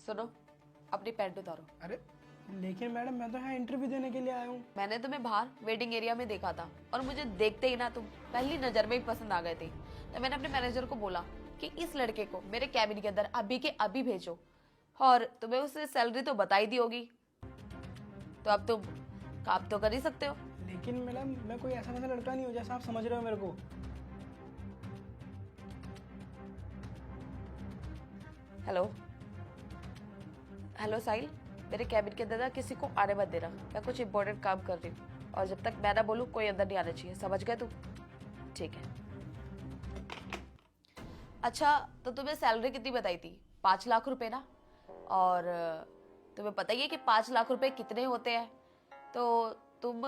सुनो, अपनी पैंट उतारो। अरे लेकिन मैडम मैं तो यहाँ इंटरव्यू देने के लिए आया हूँ। मैंने तुम्हें बाहर वेटिंग एरिया में देखा था और मुझे देखते ही ना तुम पहली नजर में ही पसंद आ गए थे। तो मैंने अपने मैनेजर को बोला कि इस लड़के को मेरे कैबिन के अंदर अभी के अभी भेजो, और तुम्हें उससे सैलरी तो बता ही दी होगी, तो अब तुम काम तो कर ही सकते हो। लेकिन मैडम मैं कोई ऐसा वैसा लड़का नहीं हूँ जैसा आप समझ रहे हो मेरे को। हेलो हेलो साहिल, मेरे कैबिन के अंदर ना किसी को आने मत देना, मैं कुछ इंपॉर्टेंट काम कर रही हूँ, और जब तक मैं ना बोलूँ कोई अंदर नहीं आना चाहिए, समझ गए तुम? ठीक है। अच्छा, तो तुम्हें सैलरी कितनी बताई थी? 5 लाख रुपए ना? और तुम्हें पता ही है कि 5 लाख रुपए कितने होते हैं, तो तुम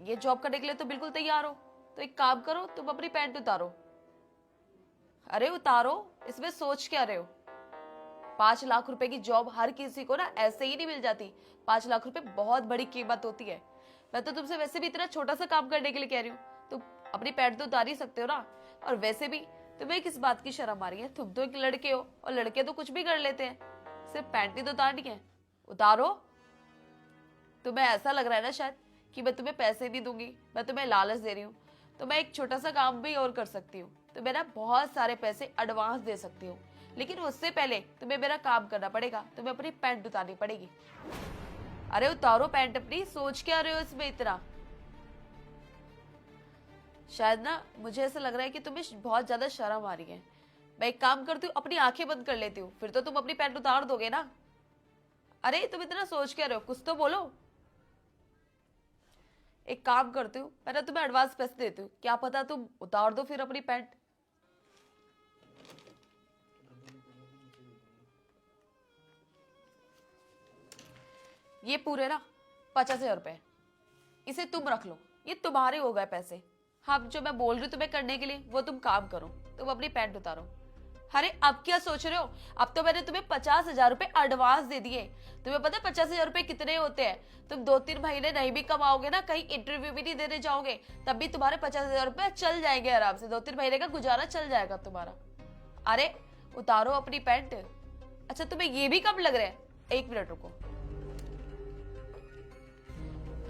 ये जॉब करने के लिए तो बिल्कुल तैयार हो। तो एक काम करो, तुम अपनी पैंट उतारो। अरे उतारो, इसमें सोच क्या रहे हो? 5 लाख रुपए की जॉब हर किसी को ना ऐसे ही नहीं मिल जाती। 5 लाख रुपए बहुत बड़ी कीमत होती है। मैं तो तुमसे वैसे भी इतना छोटा सा काम करने के लिए कह रही हूँ, तुम अपनी पैंट तो उतार ही सकते हो ना। और वैसे भी तुम्हें किस बात की शर्म आ रही है? तुम तो एक लड़के हो, और लड़के तो कुछ भी कर लेते हैं, सिर्फ पैंट ही तो उतारनी है। उतारो। तुम्हें ऐसा लग रहा है ना शायद कि मैं तुम्हें पैसे नहीं दूंगी, मैं तुम्हें लालच दे रही हूँ। तो मैं एक छोटा सा काम भी और कर सकती हूँ, तो मैं ना बहुत सारे पैसे एडवांस दे सकती हूँ, लेकिन उससे पहले तुम्हें मेरा काम करना पड़ेगा, तुम्हें अपनी पैंट उतारनी पड़ेगी। अरे उतारो पैंट अपनी, सोच क्या रहे हो इसमें इतना? शायद ना मुझे ऐसा लग रहा है कि तुम्हें बहुत ज्यादा शर्म आ रही है। मैं एक काम करती हूँ, अपनी आंखें बंद कर लेती हूँ, फिर तो तुम अपनी पैंट उतार दोगे ना। अरे तुम इतना सोच क्या रहे हो, कुछ तो बोलो। एक काम करती हूँ, मैं ना तुम्हें एडवांस पैसे देती हूँ, क्या पता तुम उतार दो फिर अपनी पैंट। ये पूरे ना 50,000 रुपए, इसे तुम रख लो, ये तुम्हारे हो गए पैसे। हाँ, जो मैं बोल रही हूँ तुम्हें करने के लिए वो तुम काम करो, तुम अपनी पैंट उतारो। अरे अब क्या सोच रहे हो? अब तो मैंने तुम्हें 50,000 रुपए एडवांस दे दिए। तुम्हें पता है 50,000 रुपए कितने होते हैं? तुम 2-3 महीने नहीं भी कमाओगे ना, कहीं इंटरव्यू भी नहीं देने जाओगे, तब भी तुम्हारे 50,000 रुपए चल जाएंगे आराम से, 2-3 महीने का गुजारा चल जाएगा तुम्हारा। अरे उतारो अपनी पैंट। अच्छा तुम्हें ये भी कम लग रहा है? 1 मिनट रुको,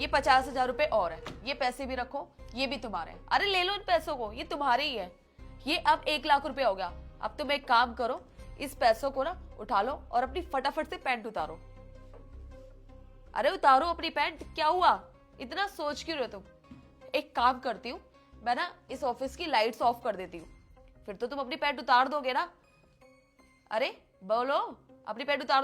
ये 50,000 रुपए और है, ये पैसे भी रखो, ये भी तुम्हारे हैं। अरे ले लो इन पैसों को, ये तुम्हारे ही है। ये अब 1 लाख रुपए हो गया। अब तुम एक काम करो, इस पैसों को ना उठा लो और अपनी फटाफट से पैंट उतारो। अरे उतारो अपनी पैंट, क्या हुआ? इतना सोच क्यों रहे हो तुम? एक काम करती हूँ, मैं ना इस ऑफिस की लाइट्स ऑफ कर देती हूँ, फिर तो तुम अपनी पैंट उतार दोगे ना। अरे बोलो, अपनी पैंट उतार